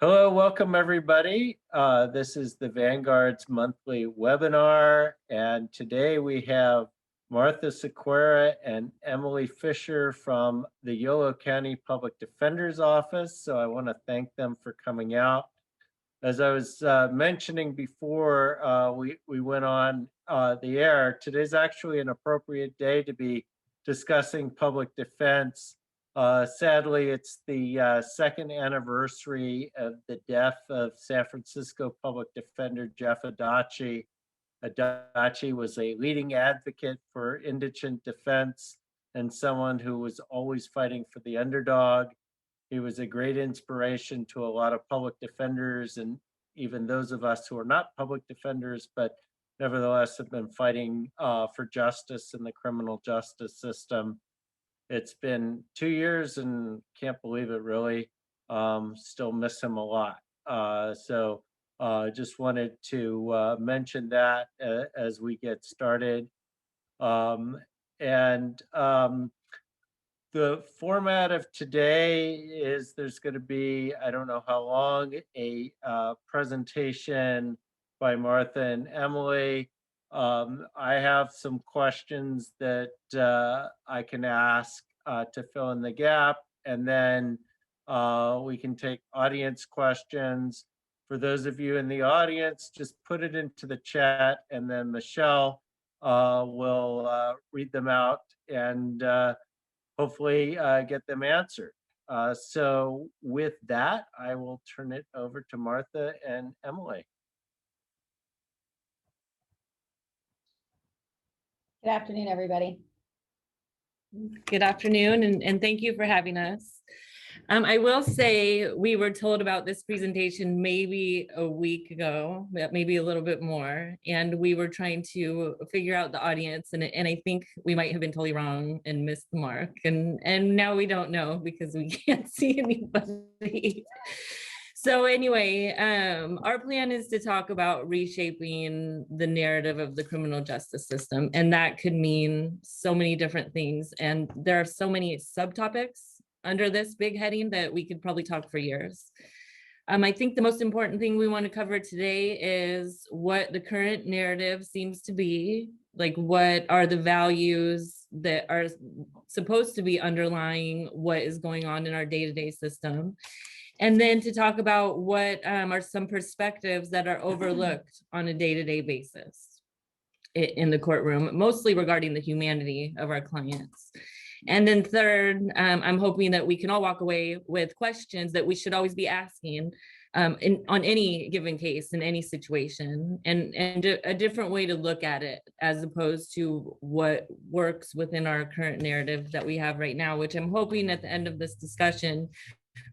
Hello, welcome everybody. This is the Vanguard's monthly webinar, and today we have Martha Sequeira and Emily Fisher from the Yolo County Public Defender's Office. So I want to thank them for coming out. As I was mentioning before we went on the air, today's actually an appropriate day to be discussing public defense. Sadly, it's the second anniversary of the death of San Francisco public defender Jeff Adachi. Adachi was a leading advocate for indigent defense and someone who was always fighting for the underdog. He was a great inspiration to a lot of public defenders and even those of us who are not public defenders, but nevertheless have been fighting for justice in the criminal justice system. It's been 2 years and can't believe it really. Still miss him a lot. So just wanted to mention that as we get started. The format of today is there's going to be, I don't know how long, a presentation by Martha and Emily. I have some questions that I can ask to fill in the gap, and then we can take audience questions. For those of you in the audience, just put it into the chat, and then Michelle will read them out and hopefully get them answered. So with that, I will turn it over to Martha and Emily. Good afternoon, everybody. Good afternoon, and thank you for having us. I will say we were told about this presentation maybe a week ago, maybe a little bit more, and we were trying to figure out the audience, and I think we might have been totally wrong and missed the mark, and now we don't know because we can't see anybody. So anyway, our plan is to talk about reshaping the narrative of the criminal justice system, and that could mean so many different things, and there are so many subtopics under this big heading that we could probably talk for years. I think the most important thing we want to cover today is what the current narrative seems to be, like what are the values that are supposed to be underlying what is going on in our day-to-day system. And then to talk about what are some perspectives that are overlooked on a day-to-day basis in the courtroom, mostly regarding the humanity of our clients. And then third, I'm hoping that we can all walk away with questions that we should always be asking on any given case, in any situation, and a different way to look at it as opposed to what works within our current narrative that we have right now, which I'm hoping at the end of this discussion,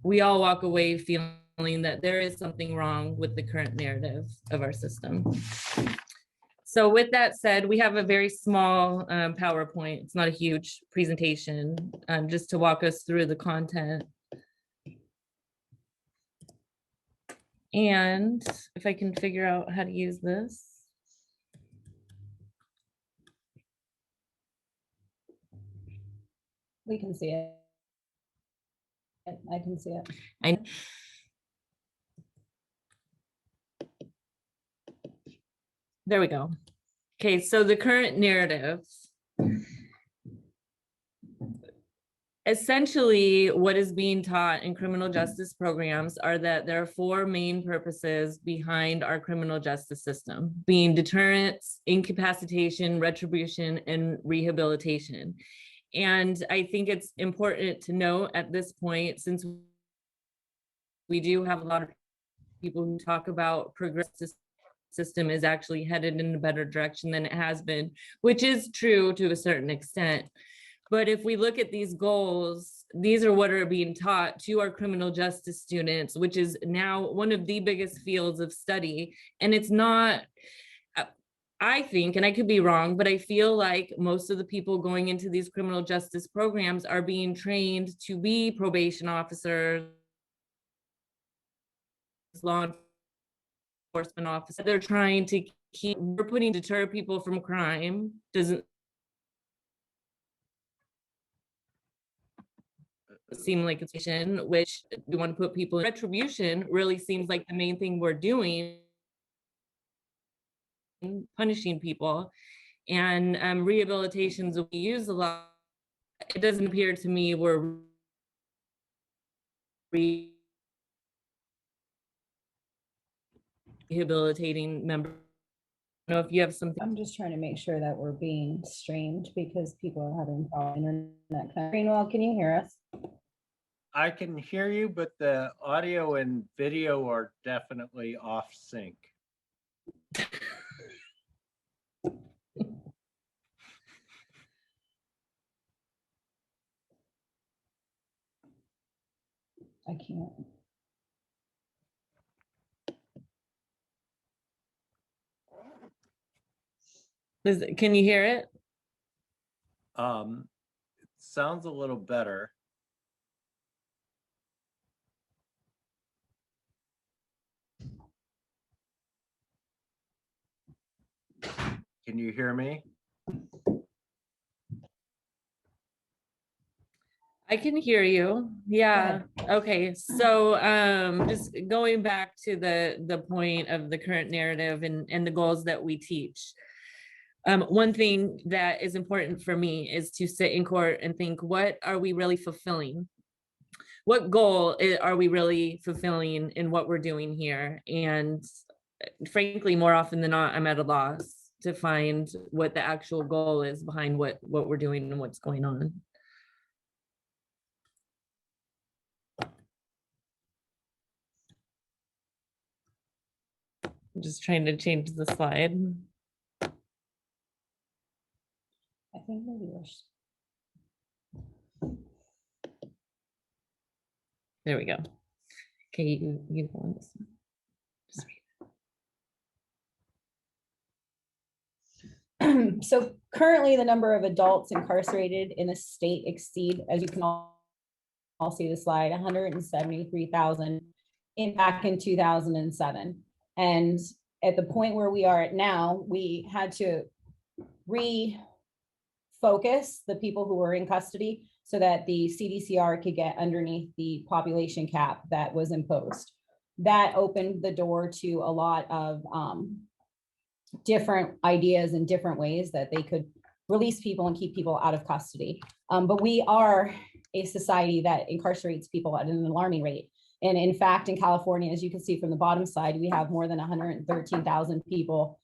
we all walk away feeling that there is something wrong with the current narrative of our system. So with that said, we have a very small PowerPoint. It's not a huge presentation, just to walk us through the content. And if I can figure out how to use this. We can see it. I can see it. There we go. Okay, so the current narrative. Essentially, what is being taught in criminal justice programs are that there are four main purposes behind our criminal justice system, being deterrence, incapacitation, retribution, and rehabilitation. And I think it's important to note at this point, since we do have a lot of people who talk about progressive system is actually headed in a better direction than it has been, which is true to a certain extent. But if we look at these goals, these are what are being taught to our criminal justice students, which is now one of the biggest fields of study. And it's not, I think, and I could be wrong, but I feel like most of the people going into these criminal justice programs are being trained to be probation officers, law enforcement officers. They're trying to we're putting deter people from crime. seem like it's which we want to put people in retribution really seems like the main thing we're doing, punishing people. And rehabilitations we use a lot. It doesn't appear to me we're rehabilitating members. I don't know if you have something. I'm just trying to make sure that we're being streamed because people are having internet. Greenwell, can you hear us? I can hear you, but the audio and video are definitely off sync. I can't. Can you hear it? It sounds a little better. Can you hear me? I can hear you. Yeah. Okay. So just going back to the point of the current narrative and the goals that we teach. One thing that is important for me is to sit in court and think, what are we really fulfilling? What goal are we really fulfilling in what we're doing here? And frankly, more often than not, I'm at a loss to find what the actual goal is behind what we're doing and what's going on. I'm just trying to change the slide. I think maybe we're. There we go. Okay, you go on this one. Just read. So currently the number of adults incarcerated in the state exceed, as you can all see the slide, 173,000 back in 2007. And at the point where we are at now, we had to refocus the people who were in custody so that the CDCR could get underneath the population cap that was imposed. That opened the door to a lot of different ideas and different ways that they could release people and keep people out of custody. But we are a society that incarcerates people at an alarming rate. And in fact, in California, as you can see from the bottom side, we have more than 113,000 people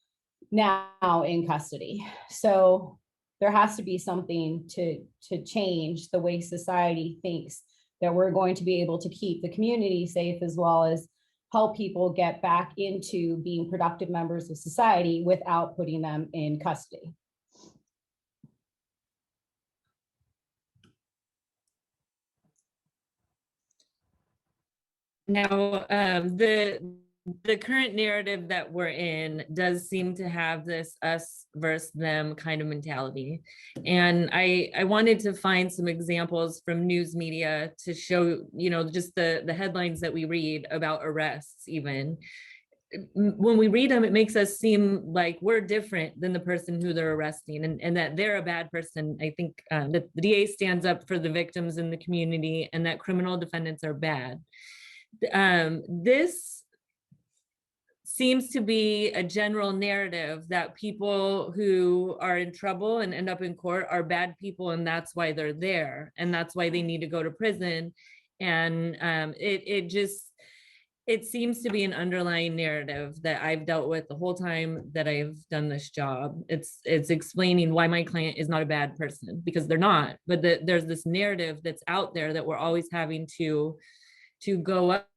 now in custody. So there has to be something to change the way society thinks that we're going to be able to keep the community safe, as well as help people get back into being productive members of society without putting them in custody. Now, the current narrative that we're in does seem to have this us versus them kind of mentality. And I wanted to find some examples from news media to show, just the headlines that we read about arrests even. When we read them, it makes us seem like we're different than the person who they're arresting and that they're a bad person. I think that the DA stands up for the victims in the community and that criminal defendants are bad. This seems to be a general narrative that people who are in trouble and end up in court are bad people, and that's why they're there, and that's why they need to go to prison. And it seems to be an underlying narrative that I've dealt with the whole time that I've done this job. It's explaining why my client is not a bad person, because they're not, but there's this narrative that's out there that we're always having to go up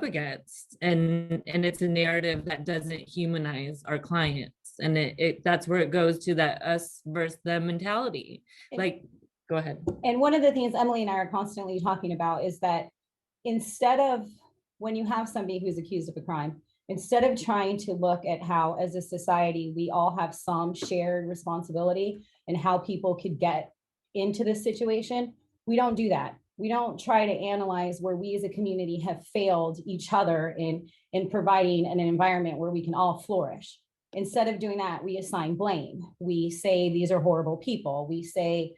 against, and it's a narrative that doesn't humanize our clients, and that's where it goes to that us versus them mentality. Like, go ahead. And one of the things Emily and I are constantly talking about is that instead of, when you have somebody who's accused of a crime, instead of trying to look at how as a society we all have some shared responsibility and how people could get into this situation, we don't do that. We don't try to analyze where we as a community have failed each other in providing an environment where we can all flourish. Instead of doing that, we assign blame. We say these are horrible people. We say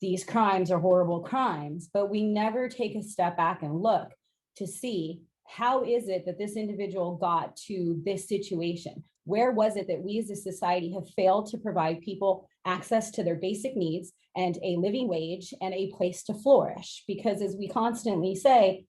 these crimes are horrible crimes, but we never take a step back and look to see how is it that this individual got to this situation? Where was it that we as a society have failed to provide people access to their basic needs and a living wage and a place to flourish? Because as we constantly say,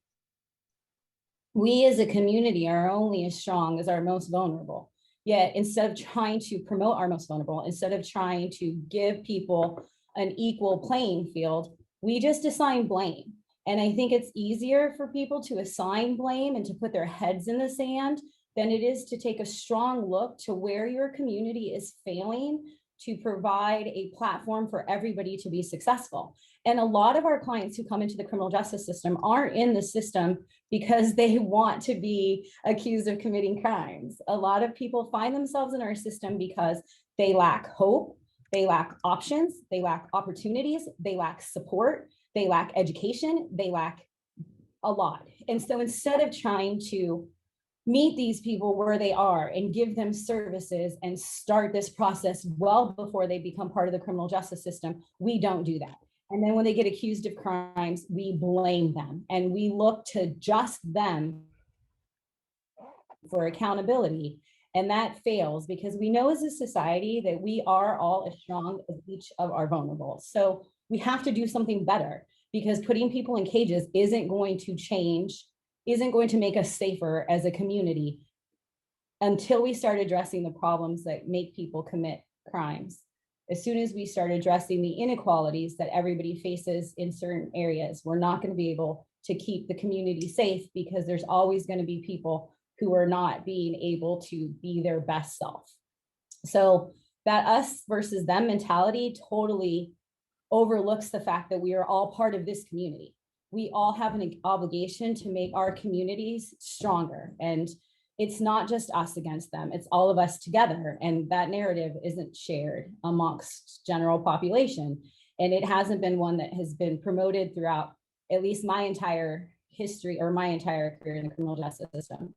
we as a community are only as strong as our most vulnerable. Yet instead of trying to promote our most vulnerable, instead of trying to give people an equal playing field, we just assign blame. And I think it's easier for people to assign blame and to put their heads in the sand than it is to take a strong look to where your community is failing to provide a platform for everybody to be successful. And a lot of our clients who come into the criminal justice system aren't in the system because they want to be accused of committing crimes. A lot of people find themselves in our system because they lack hope, they lack options, they lack opportunities, they lack support, they lack education, they lack a lot. And so instead of trying to meet these people where they are and give them services and start this process well before they become part of the criminal justice system, we don't do that. And then when they get accused of crimes, we blame them and we look to just them for accountability. And that fails because we know as a society that we are all as strong as each of our vulnerables. So we have to do something better because putting people in cages isn't going to change, isn't going to make us safer as a community until we start addressing the problems that make people commit crimes. As soon as we start addressing the inequalities that everybody faces in certain areas, we're not going to be able to keep the community safe because there's always going to be people who are not being able to be their best self. So that us versus them mentality totally overlooks the fact that we are all part of this community. We all have an obligation to make our communities stronger. And it's not just us against them, it's all of us together. And that narrative isn't shared amongst general population. And it hasn't been one that has been promoted throughout at least my entire history or my entire career in the criminal justice system.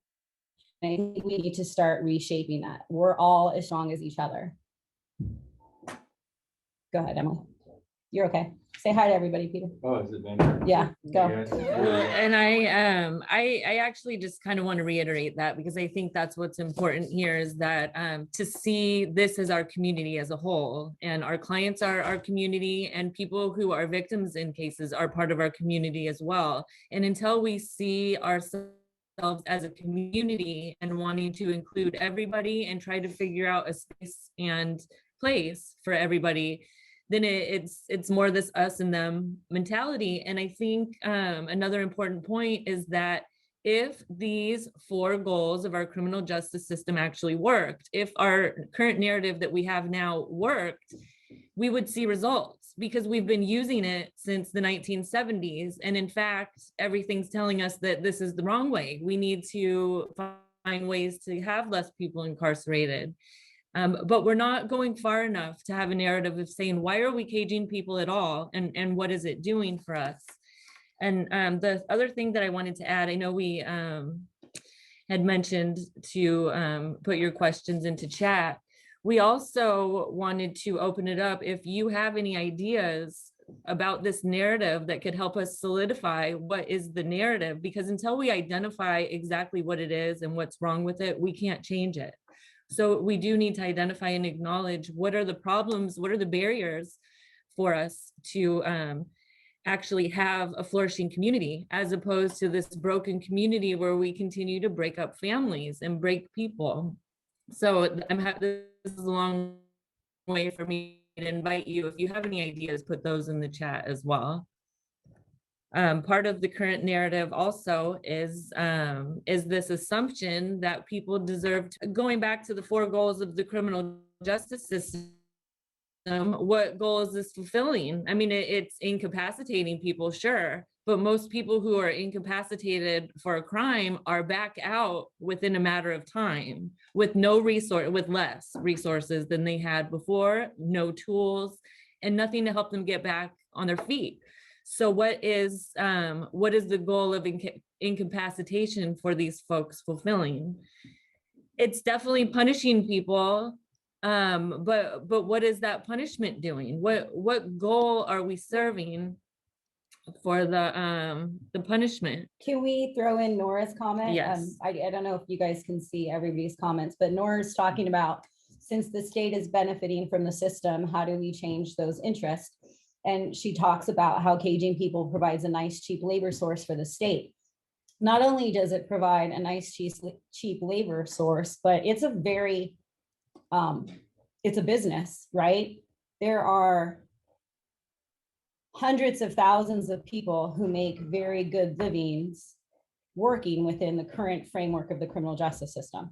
And I think we need to start reshaping that. We're all as strong as each other. Go ahead, Emily. You're okay. Say hi to everybody, Peter. Oh, is it Vanguard? Yeah, go. And I actually just kind of want to reiterate that because I think that's what's important here is that to see this as our community as a whole, and our clients are our community, and people who are victims in cases are part of our community as well. And until we see ourselves as a community and wanting to include everybody and try to figure out a space and place for everybody, then it's more this us and them mentality. And I think another important point is that if these 4 goals of our criminal justice system actually worked, if our current narrative that we have now worked, we would see results because we've been using it since the 1970s. And in fact, everything's telling us that this is the wrong way. We need to find ways to have less people incarcerated. But we're not going far enough to have a narrative of saying, why are we caging people at all? And what is it doing for us? And the other thing that I wanted to add, I know we had mentioned to put your questions into chat. We also wanted to open it up. If you have any ideas about this narrative that could help us solidify what is the narrative, because until we identify exactly what it is and what's wrong with it, we can't change it. So we do need to identify and acknowledge what are the problems, what are the barriers for us to actually have a flourishing community, as opposed to this broken community where we continue to break up families and break people. So this is a long way for me to invite you. If you have any ideas, put those in the chat as well. Part of the current narrative also is this assumption that people deserve to, going back to the 4 goals of the criminal justice system, what goal is this fulfilling? I mean, it's incapacitating people, sure, but most people who are incapacitated for a crime are back out within a matter of time with with less resources than they had before, no tools, and nothing to help them get back on their feet. So what is the goal of incapacitation for these folks fulfilling? It's definitely punishing people But what is that punishment doing? What goal are we serving for the punishment? Can we throw in Nora's comment? Yes. I don't know if you guys can see everybody's comments, but Nora's talking about, since the state is benefiting from the system, how do we change those interests? And she talks about how caging people provides a nice, cheap labor source for the state. Not only does it provide a nice, cheap labor source, but it's a very, it's a business, right? There are hundreds of thousands of people who make very good livings working within the current framework of the criminal justice system.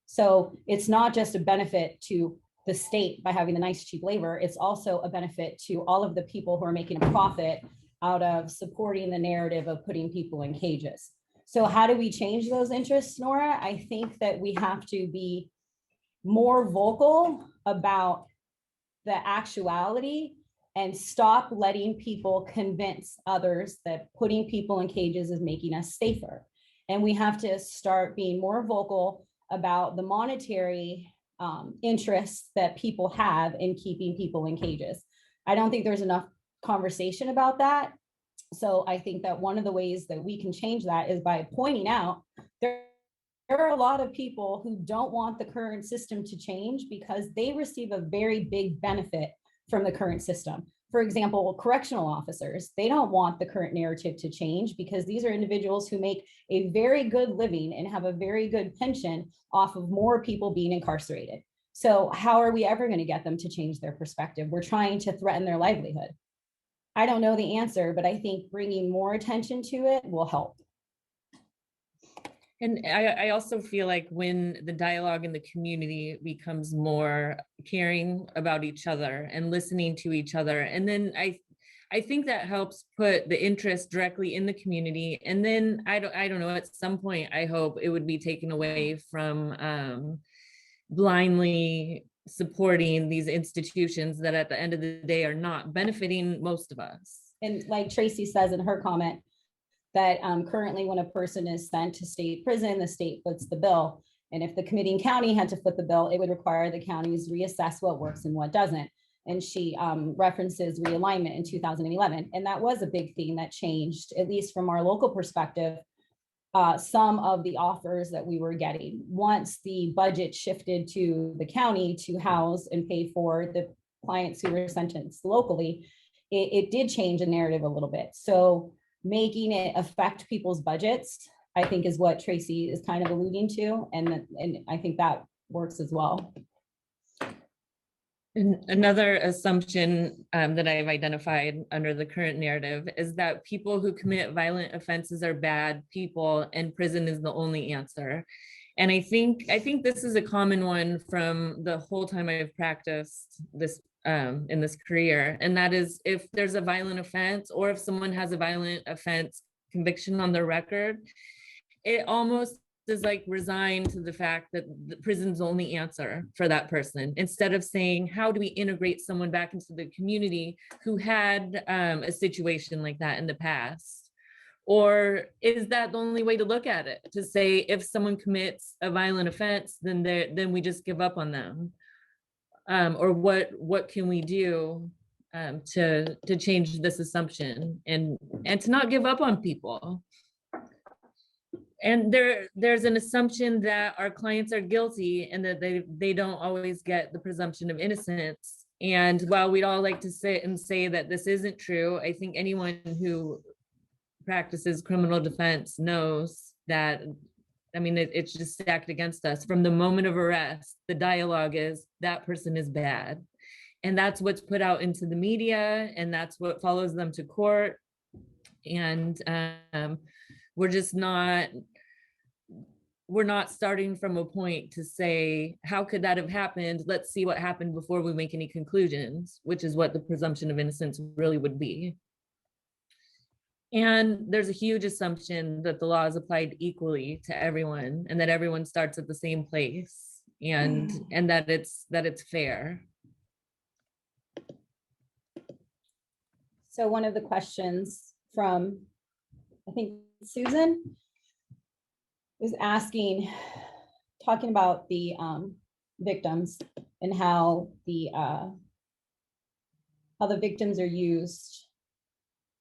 So it's not just a benefit to the state by having the nice cheap labor, it's also a benefit to all of the people who are making a profit out of supporting the narrative of putting people in cages. So how do we change those interests, Nora? I think that we have to be more vocal about the actuality and stop letting people convince others that putting people in cages is making us safer. And we have to start being more vocal about the monetary interests that people have in keeping people in cages. I don't think there's enough conversation about that. So I think that one of the ways that we can change that is by pointing out there are a lot of people who don't want the current system to change because they receive a very big benefit from the current system. For example, correctional officers, they don't want the current narrative to change because these are individuals who make a very good living and have a very good pension off of more people being incarcerated. So how are we ever going to get them to change their perspective? We're trying to threaten their livelihood. I don't know the answer, but I think bringing more attention to it will help. And I also feel like when the dialogue in the community becomes more caring about each other and listening to each other, and then I think that helps put the interest directly in the community. And then I don't know, at some point, I hope it would be taken away from blindly supporting these institutions that at the end of the day are not benefiting most of us. And like Tracy says in her comment, that currently when a person is sent to state prison, the state foots the bill. And if the committing county had to foot the bill, it would require the counties reassess what works and what doesn't. And she references realignment in 2011. And that was a big thing that changed, at least from our local perspective, some of the offers that we were getting. Once the budget shifted to the county to house and pay for the clients who were sentenced locally, it did change the narrative a little bit. So making it affect people's budgets, I think, is what Tracy is kind of alluding to. And I think that works as well. And another assumption that I've identified under the current narrative is that people who commit violent offenses are bad people and prison is the only answer. And I think this is a common one from the whole time I've practiced this in this career. And that is, if there's a violent offense or if someone has a violent offense conviction on their record, it almost is like resigned to the fact that the prison's only answer for that person, instead of saying, how do we integrate someone back into the community who had a situation like that in the past? Or is that the only way to look at it, to say if someone commits a violent offense, then we just give up on them? Or what can we do to change this assumption and to not give up on people? And there's an assumption that our clients are guilty and that they don't always get the presumption of innocence. And while we'd all like to sit and say that this isn't true, I think anyone who practices criminal defense knows that, I mean, it's just stacked against us. From the moment of arrest, the dialogue is that person is bad. And that's what's put out into the media, and that's what follows them to court. And we're not starting from a point to say, how could that have happened? Let's see what happened before we make any conclusions, which is what the presumption of innocence really would be. And there's a huge assumption that the law is applied equally to everyone and that everyone starts at the same place and that it's fair. So one of the questions from, I think, Susan was asking, talking about the victims and how the victims are used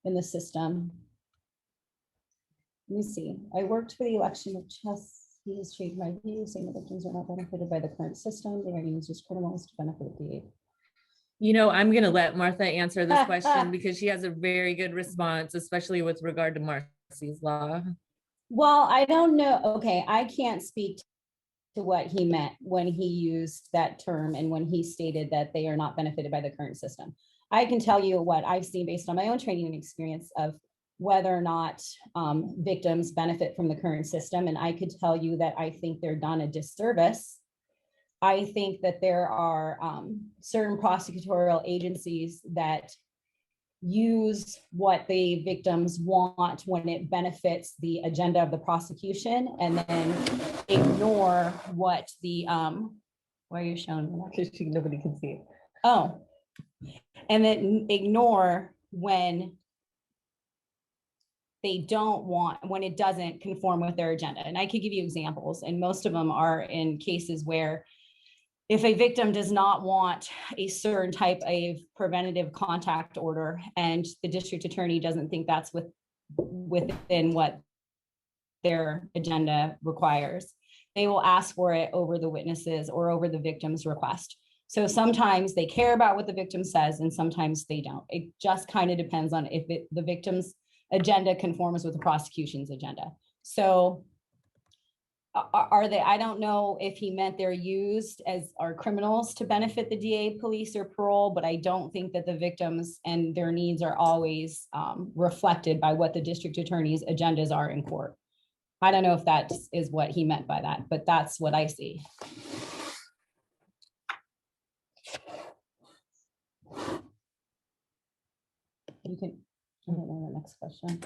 in the system. Let me see. I worked for the election of He has changed my view, saying the victims are not benefited by the current system. They are used as criminals to benefit the aid. You know, I'm going to let Martha answer this question because she has a very good response, especially with regard to Marcy's law. Well, I don't know. Okay, I can't speak to what he meant when he used that term and when he stated that they are not benefited by the current system. I can tell you what I've seen based on my own training and experience of whether or not victims benefit from the current system. And I could tell you that I think they're done a disservice. I think that there are certain prosecutorial agencies that use what the victims want when it benefits the agenda of the prosecution, and then ignore what the why are you showing me that? Because nobody can see it. Oh, and then ignore when they don't want, when it doesn't conform with their agenda. And I could give you examples, and most of them are in cases where if a victim does not want a certain type of preventative contact order and the district attorney doesn't think that's within what their agenda requires, they will ask for it over the witnesses or over the victim's request. So sometimes they care about what the victim says and sometimes they don't. It just kind of depends on if the victim's agenda conforms with the prosecution's agenda. So are they, I don't know if he meant they're used as are criminals to benefit the DA, police, or parole, but I don't think that the victims and their needs are always reflected by what the district attorney's agendas are in court. I don't know if that is what he meant by that, but that's what I see. You can, I don't know the next question.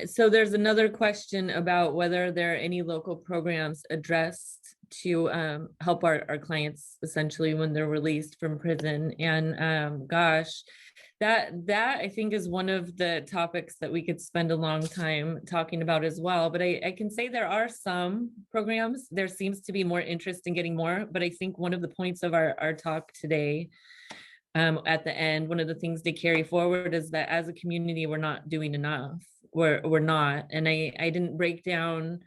So there's another question about whether there are any local programs addressed to help our clients essentially when they're released from prison. And gosh, that I think is one of the topics that we could spend a long time talking about as well. But I can say there are some programs. There seems to be more interest in getting more. But I think one of the points of our talk today at the end, one of the things to carry forward is that as a community, we're not doing enough. We're not. And I didn't break down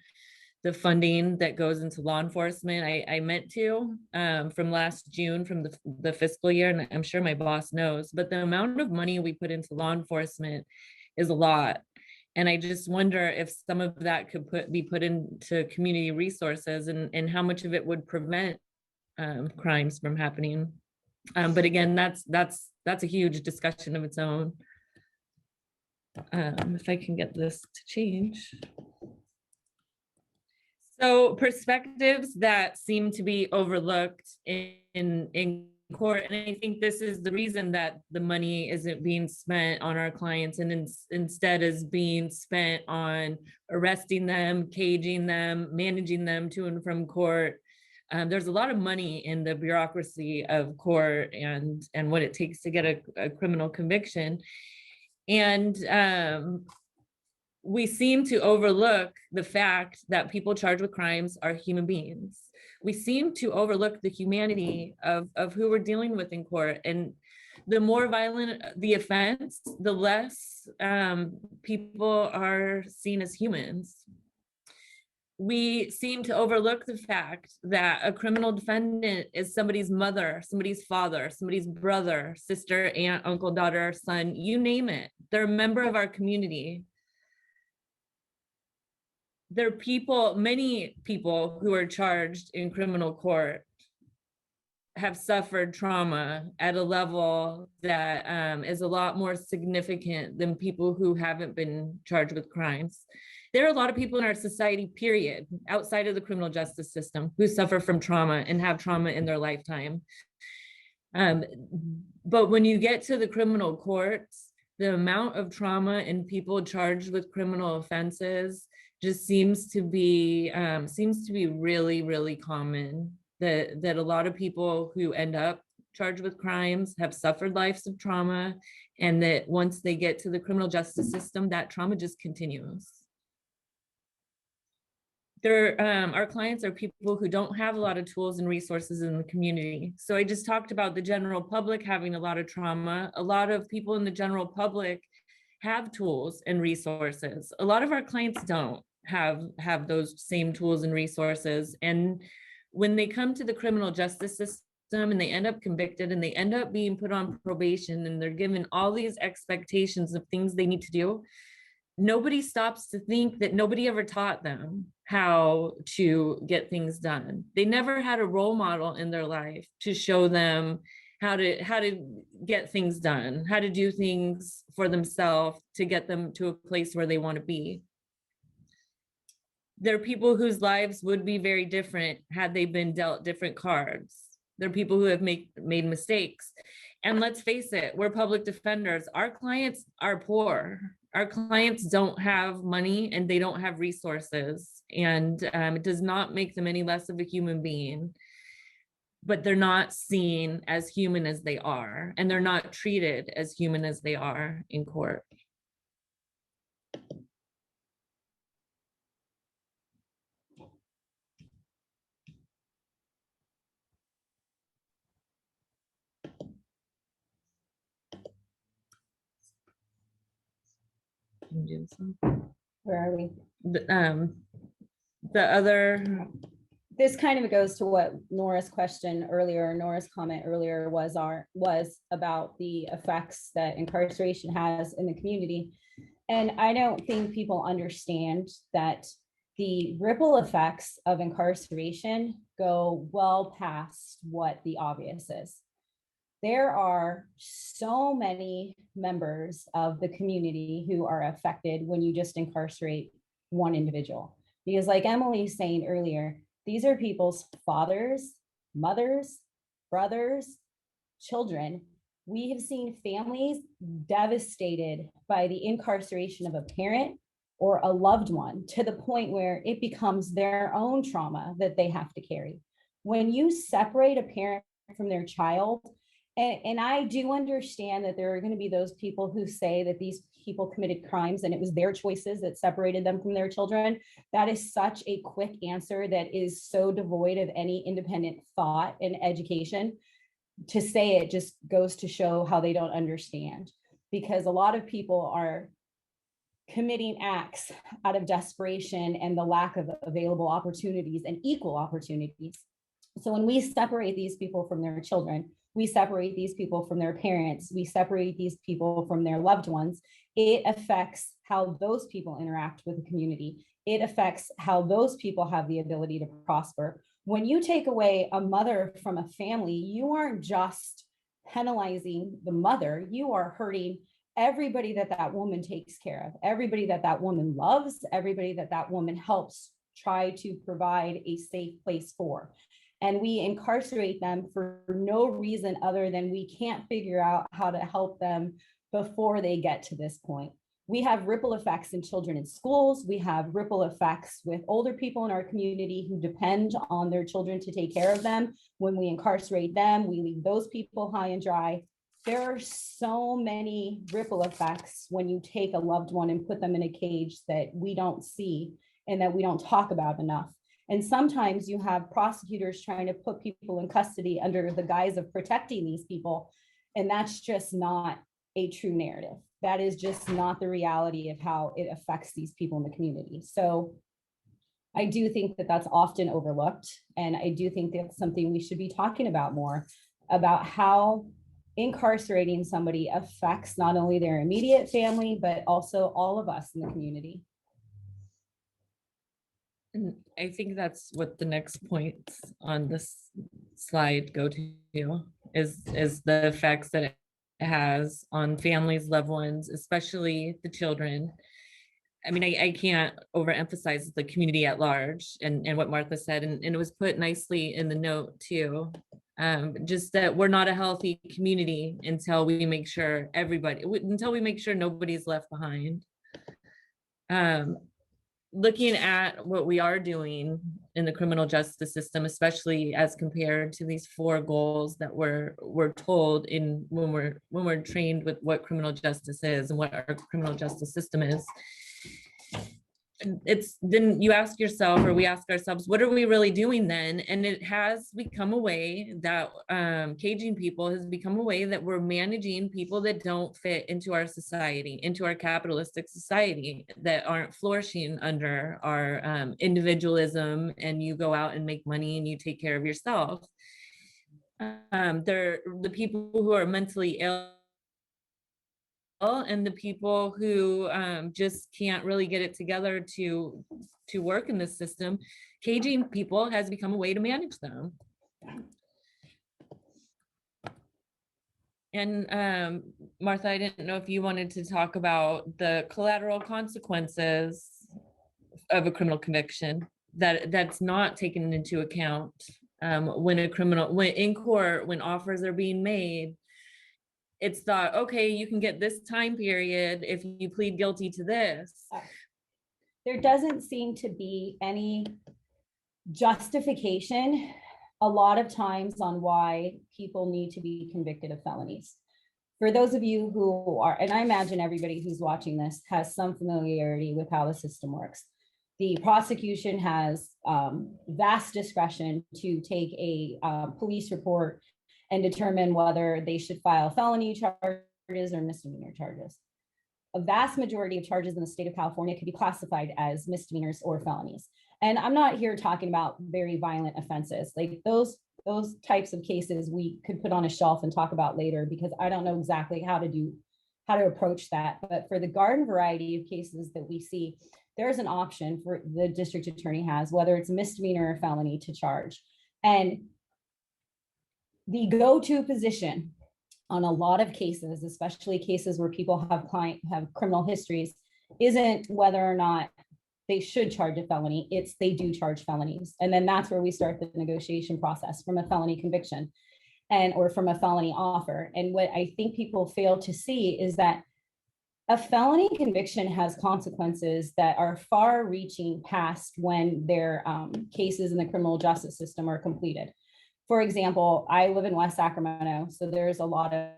the funding that goes into law enforcement. I meant to from last June from the fiscal year, and I'm sure my boss knows, but the amount of money we put into law enforcement is a lot. And I just wonder if some of that could be put into community resources and how much of it would prevent crimes from happening. But again, that's a huge discussion of its own. If I can get this to change. So perspectives that seem to be overlooked in court, and I think this is the reason that the money isn't being spent on our clients and instead is being spent on arresting them, caging them, managing them to and from court. There's a lot of money in the bureaucracy of court and what it takes to get a criminal conviction. And we seem to overlook the fact that people charged with crimes are human beings. We seem to overlook the humanity of who we're dealing with in court. And the more violent the offense, the less people are seen as humans. We seem to overlook the fact that a criminal defendant is somebody's mother, somebody's father, somebody's brother, sister, aunt, uncle, daughter, son, you name it. They're a member of our community. There are people, many people who are charged in criminal court have suffered trauma at a level that is a lot more significant than people who haven't been charged with crimes. There are a lot of people in our society, period, outside of the criminal justice system who suffer from trauma and have trauma in their lifetime. But when you get to the criminal courts, the amount of trauma in people charged with criminal offenses just seems to be really, really common. That a lot of people who end up charged with crimes, have suffered lives of trauma, and that once they get to the criminal justice system, that trauma just continues. Our clients are people who don't have a lot of tools and resources in the community. So I just talked about the general public having a lot of trauma. A lot of people in the general public have tools and resources. A lot of our clients don't have those same tools and resources. And when they come to the criminal justice system and they end up convicted and they end up being put on probation and they're given all these expectations of things they need to do, nobody stops to think that nobody ever taught them how to get things done. They never had a role model in their life to show them how to get things done, how to do things for themselves to get them to a place where they want to be. There are people whose lives would be very different had they been dealt different cards. There are people who have made mistakes. And let's face it, we're public defenders. Our clients are poor. Our clients don't have money and they don't have resources. And it does not make them any less of a human being. But they're not seen as human as they are. And they're not treated as human as they are in court. Where are we? The other, This kind of goes to what Nora's comment earlier was about the effects that incarceration has in the community. And I don't think people understand that the ripple effects of incarceration go well past what the obvious is. There are so many members of the community who are affected when you just incarcerate one individual. Because like Emily's saying earlier, these are people's fathers, mothers, brothers, children. We have seen families devastated by the incarceration of a parent or a loved one to the point where it becomes their own trauma that they have to carry. When you separate a parent from their child, and I do understand that there are going to be those people who say that these people committed crimes and it was their choices that separated them from their children. That is such a quick answer that is so devoid of any independent thought and education. To say it just goes to show how they don't understand, because a lot of people are committing acts out of desperation and the lack of available opportunities and equal opportunities. So when we separate these people from their children, we separate these people from their parents, we separate these people from their loved ones, it affects how those people interact with the community. It affects how those people have the ability to prosper. When you take away a mother from a family, you aren't just penalizing the mother, you are hurting everybody that woman takes care of, everybody that woman loves, everybody that woman helps try to provide a safe place for. And we incarcerate them for no reason other than we can't figure out how to help them before they get to this point. We have ripple effects in children in schools. We have ripple effects with older people in our community who depend on their children to take care of them. When we incarcerate them, we leave those people high and dry. There are so many ripple effects when you take a loved one and put them in a cage that we don't see and that we don't talk about enough. And sometimes you have prosecutors trying to put people in custody under the guise of protecting these people. And that's just not a true narrative. That is just not the reality of how it affects these people in the community. So I do think that that's often overlooked. And I do think that's something we should be talking about more, about how incarcerating somebody affects not only their immediate family, but also all of us in the community. And I think that's what the next points on this slide go to, is the effects that it has on families, loved ones, especially the children. I mean, I can't overemphasize the community at large and what Martha said, and it was put nicely in the note too. Just that we're not a healthy community until we make sure nobody's left behind. looking at what we are doing in the criminal justice system, especially as compared to these 4 goals that we're told in when we're trained with what criminal justice is and what our criminal justice system is, it's then you ask yourself, or we ask ourselves, what are we really doing then? And it has become a way that caging people has become a way that we're managing people that don't fit into our society, into our capitalistic society, that aren't flourishing under our individualism, and you go out and make money and you take care of yourself. They're the people who are mentally ill and the people who just can't really get it together to work in this system. Caging people has become a way to manage them. And Martha, I didn't know if you wanted to talk about the collateral consequences of a criminal conviction that's not taken into account when in court, when offers are being made. It's thought, okay, you can get this time period if you plead guilty to this. There doesn't seem to be any justification a lot of times on why people need to be convicted of felonies. For those of you who are, and I imagine everybody who's watching this has some familiarity with how the system works. The prosecution has vast discretion to take a police report and determine whether they should file felony charges or misdemeanor charges. A vast majority of charges in the state of California could be classified as misdemeanors or felonies. And I'm not here talking about very violent offenses. Like those types of cases we could put on a shelf and talk about later, because I don't know exactly how to approach that. But for the garden variety of cases that we see, there's an option for the district attorney has, whether it's misdemeanor or felony, to charge. And the go-to position on a lot of cases, especially cases where people have criminal histories, isn't whether or not they should charge a felony, it's they do charge felonies. And then that's where we start the negotiation process from a felony conviction or from a felony offer. And what I think people fail to see is that a felony conviction has consequences that are far reaching past when their cases in the criminal justice system are completed. For example, I live in West Sacramento, so there's a lot of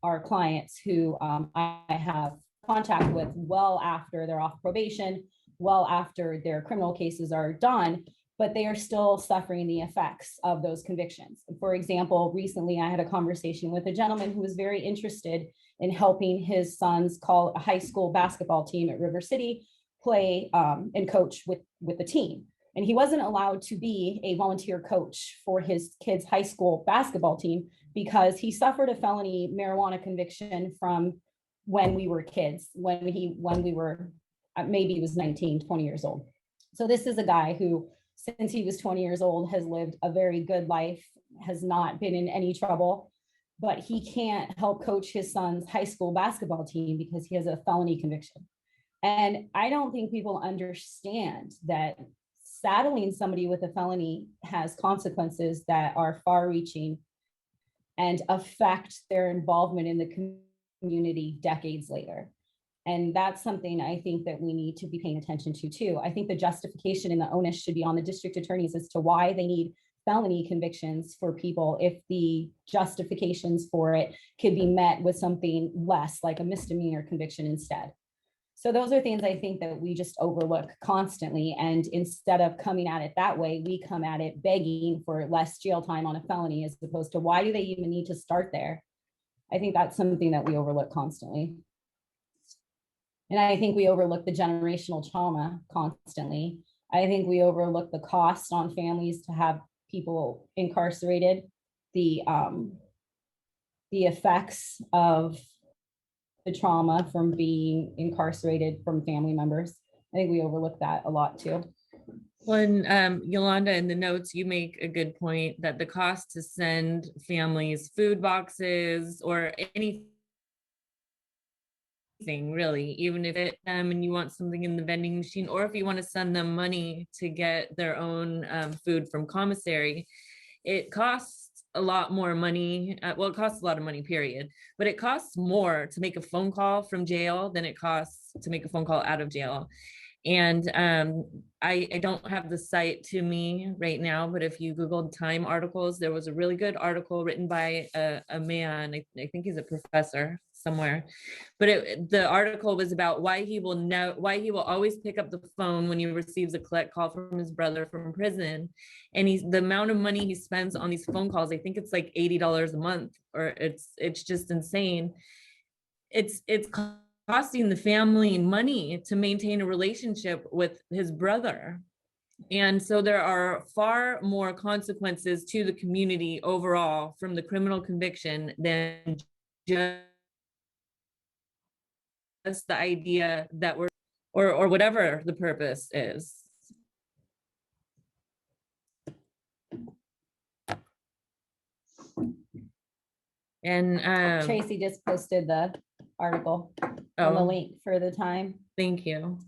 our clients who I have contact with well after they're off probation, well after their criminal cases are done, but they are still suffering the effects of those convictions. For example, recently I had a conversation with a gentleman who was very interested in helping his son's high school basketball team at River City play and coach with the team. And he wasn't allowed to be a volunteer coach for his kid's high school basketball team because he suffered a felony marijuana conviction from when we were kids, when we were, maybe he was 19, 20 years old. So this is a guy who, since he was 20 years old, has lived a very good life, has not been in any trouble, but he can't help coach his son's high school basketball team because he has a felony conviction. And I don't think people understand that saddling somebody with a felony has consequences that are far reaching and affect their involvement in the community decades later. And that's something I think that we need to be paying attention to too. I think the justification and the onus should be on the district attorneys as to why they need felony convictions for people if the justifications for it could be met with something less, like a misdemeanor conviction instead. So those are things I think that we just overlook constantly. And instead of coming at it that way, we come at it begging for less jail time on a felony, as opposed to why do they even need to start there? I think that's something that we overlook constantly. And I think we overlook the generational trauma constantly. I think we overlook the cost on families to have people incarcerated, the effects of the trauma from being incarcerated from family members. I think we overlook that a lot too. When Yolanda, in the notes, you make a good point that the cost to send families food boxes or anything really, even if it and you want something in the vending machine, or if you want to send them money to get their own food from commissary, it costs a lot more money. Well, it costs a lot of money, period. But it costs more to make a phone call from jail than it costs to make a phone call out of jail. And I don't have the site to me right now, but if you Googled Time articles, there was a really good article written by a man, I think he's a professor somewhere, but the article was about why he will always pick up the phone when he receives a collect call from his brother from prison. And the amount of money he spends on these phone calls, I think it's like $80 a month, or it's just insane. It's costing the family money to maintain a relationship with his brother. And so there are far more consequences to the community overall from the criminal conviction than just the idea that or whatever the purpose is. And Tracy just posted the article on the oh, link for the Time. thank you.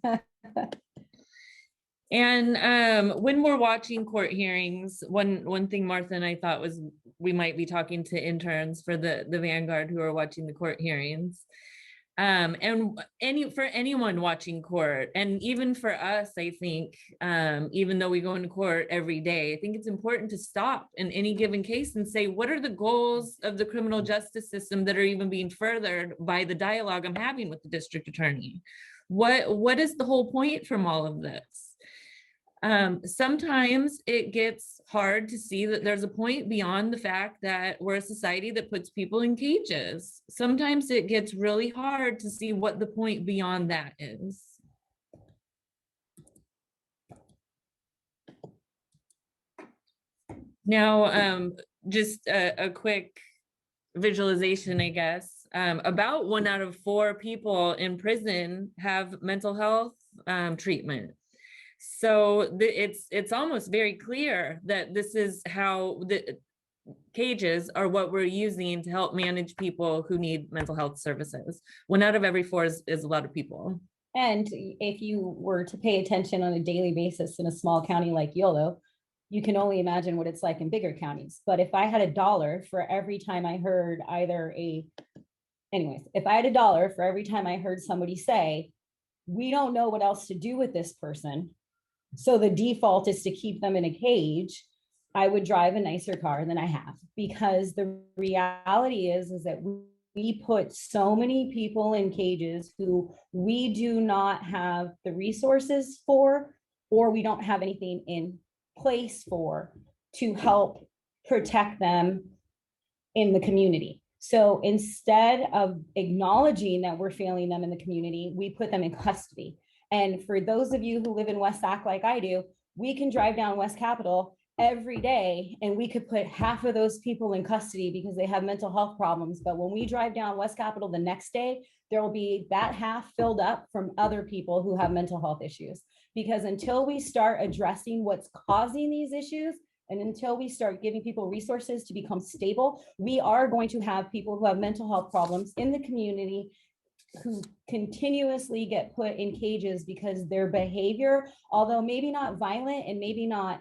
And when we're watching court hearings, one thing Martha and I thought was we might be talking to interns for the Vanguard who are watching the court hearings. And for anyone watching court, and even for us, I think, even though we go into court every day, I think it's important to stop in any given case and say, what are the goals of the criminal justice system that are even being furthered by the dialogue I'm having with the district attorney? What is the whole point from all of this? Sometimes it gets hard to see that there's a point beyond the fact that we're a society that puts people in cages. Sometimes it gets really hard to see what the point beyond that is. Now, just a quick visualization, I guess. About 1 out of 4 people in prison have mental health treatment. So it's almost very clear that this is how the cages are what we're using to help manage people who need mental health services. 1 out of every 4 is a lot of people. And if you were to pay attention on a daily basis in a small county like Yolo, you can only imagine what it's like in bigger counties. But if I had $1 for every time I heard if I had $1 for every time I heard somebody say, we don't know what else to do with this person, so the default is to keep them in a cage, I would drive a nicer car than I have, because the reality is that we put so many people in cages who we do not have the resources for, or we don't have anything in place for to help protect them in the community. So instead of acknowledging that we're failing them in the community, we put them in custody. And for those of you who live in West Sac like I do, we can drive down West Capitol every day and we could put half of those people in custody because they have mental health problems. But when we drive down West Capitol the next day, there will be that half filled up from other people who have mental health issues. Because until we start addressing what's causing these issues, and until we start giving people resources to become stable, we are going to have people who have mental health problems in the community who continuously get put in cages because their behavior, although maybe not violent and maybe not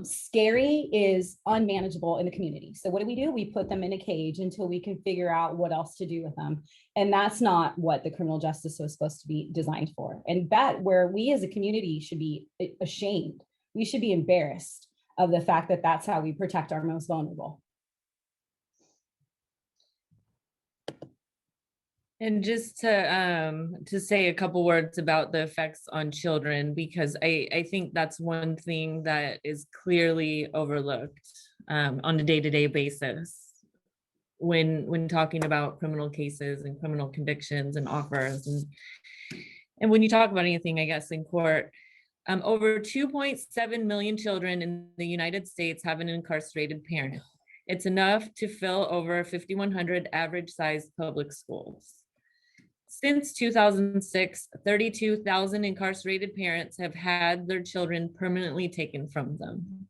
scary, is unmanageable in the community. So what do? We put them in a cage until we can figure out what else to do with them. And that's not what the criminal justice was supposed to be designed for. And that where we as a community should be ashamed. We should be embarrassed of the fact that that's how we protect our most vulnerable. And just to say a couple words about the effects on children, because I think that's one thing that is clearly overlooked on a day-to-day basis when talking about criminal cases and criminal convictions and offers. And when you talk about anything, I guess, in court, over 2.7 million children in the United States have an incarcerated parent. It's enough to fill over 5,100 average-sized public schools. Since 2006, 32,000 incarcerated parents have had their children permanently taken from them.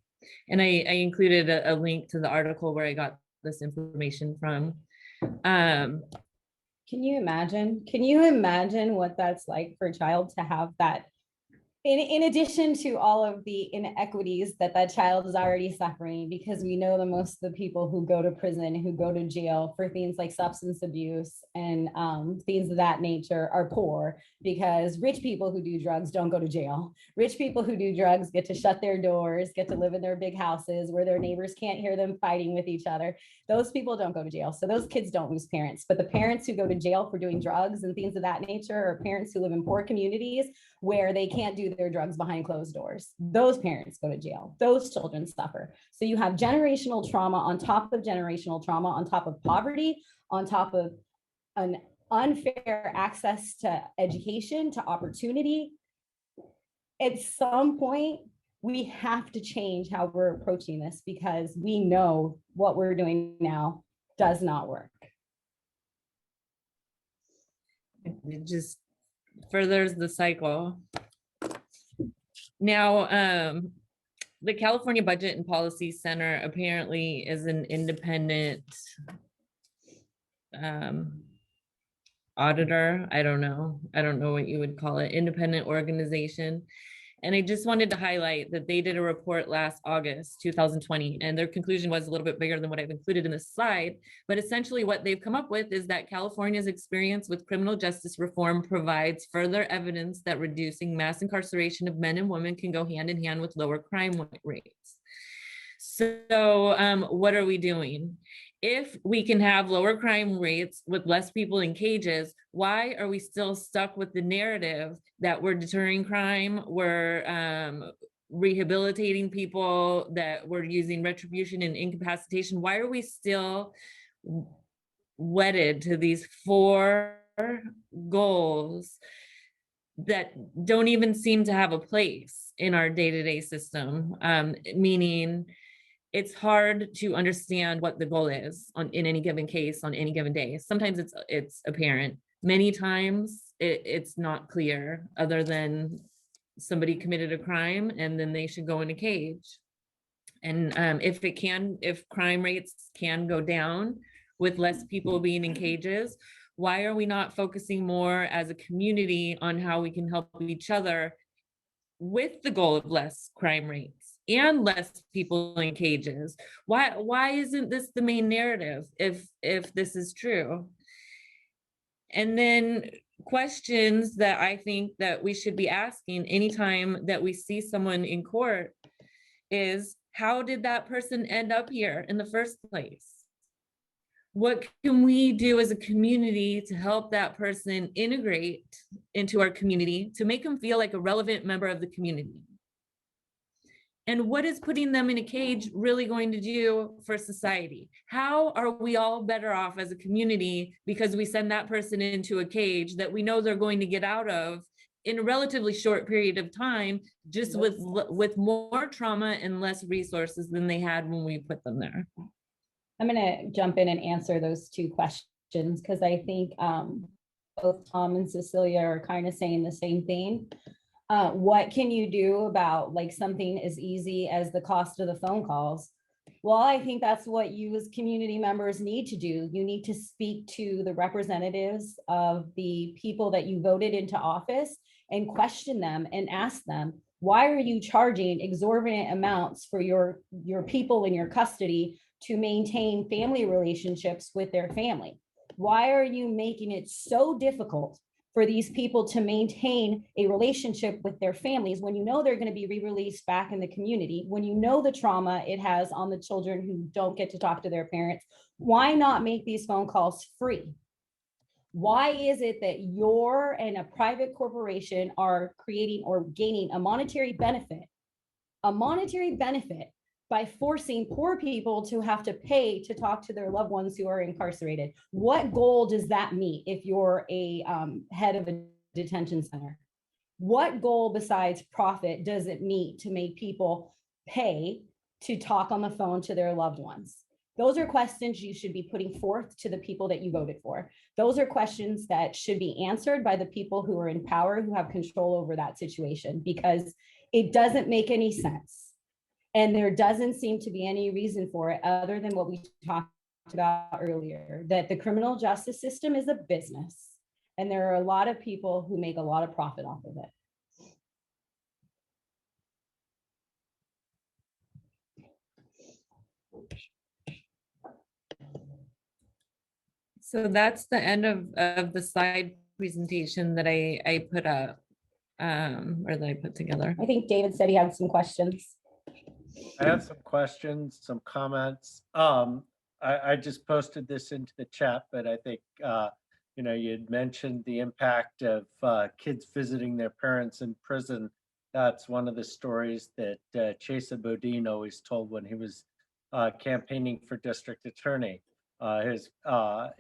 And I included a link to the article where I got this information from. Can you imagine? Can you imagine what that's like for a child to have that in addition to all of the inequities that that child is already suffering, because we know that most of the people who go to prison, who go to jail for things like substance abuse and things of that nature are poor, because rich people who do drugs don't go to jail. Rich people who do drugs get to shut their doors, get to live in their big houses where their neighbors can't hear them fighting with each other. Those people don't go to jail. So those kids don't lose parents. But the parents who go to jail for doing drugs and things of that nature are parents who live in poor communities where they can't do their drugs behind closed doors. Those parents go to jail. Those children suffer. So you have generational trauma on top of generational trauma, on top of poverty, on top of an unfair access to education, to opportunity. At some point, we have to change how we're approaching this, because we know what we're doing now does not work. It just furthers the cycle. Now, the California Budget and Policy Center apparently is an independent auditor. I don't know what you would call it, independent organization. And I just wanted to highlight that they did a report last August 2020, and their conclusion was a little bit bigger than what I've included in this slide. But essentially what they've come up with is that California's experience with criminal justice reform provides further evidence that reducing mass incarceration of men and women can go hand in hand with lower crime rates. So what are we doing? If we can have lower crime rates with less people in cages, why are we still stuck with the narrative that we're deterring crime, we're rehabilitating people, that we're using retribution and incapacitation? Why are we still wedded to these 4 goals that don't even seem to have a place in our day-to-day system? Meaning, it's hard to understand what the goal is in any given case on any given day. Sometimes it's apparent. Many times it's not clear, other than somebody committed a crime and then they should go in a cage. And if crime rates can go down with less people being in cages, why are we not focusing more as a community on how we can help each other with the goal of less crime rates and less people in cages? Why isn't this the main narrative if this is true? And then questions that I think that we should be asking anytime that we see someone in court is, how did that person end up here in the first place? What can we do as a community to help that person integrate into our community, to make them feel like a relevant member of the community? And what is putting them in a cage really going to do for society? How are we all better off as a community because we send that person into a cage that we know they're going to get out of in a relatively short period of time, just with more trauma and less resources than they had when we put them there? I'm going to jump in and answer those 2 questions, because I think both Tom and Cecilia are kind of saying the same thing. What can you do about like something as easy as the cost of the phone calls? Well, I think that's what you as community members need to do. You need to speak to the representatives of the people that you voted into office and question them and ask them, why are you charging exorbitant amounts for your people in your custody to maintain family relationships with their family? Why are you making it so difficult for these people to maintain a relationship with their families when you know they're going to be re-released back in the community, when you know the trauma it has on the children who don't get to talk to their parents? Why not make these phone calls free? Why is it that you're and a private corporation are creating or gaining a monetary benefit by forcing poor people to have to pay to talk to their loved ones who are incarcerated? What goal does that meet if you're a head of a detention center? What goal besides profit does it meet to make people pay to talk on the phone to their loved ones? Those are questions you should be putting forth to the people that you voted for. Those are questions that should be answered by the people who are in power, who have control over that situation, because it doesn't make any sense. And there doesn't seem to be any reason for it other than what we talked about earlier, that the criminal justice system is a business. And there are a lot of people who make a lot of profit off of it. So that's the end of the slide presentation that I put up, or that I put together. I think David said he had some questions. I have some questions, some comments. I just posted this into the chat, but I think, you know, you had mentioned the impact of kids visiting their parents in prison. That's one of the stories that Chesa Bodine always told when he was campaigning for district attorney.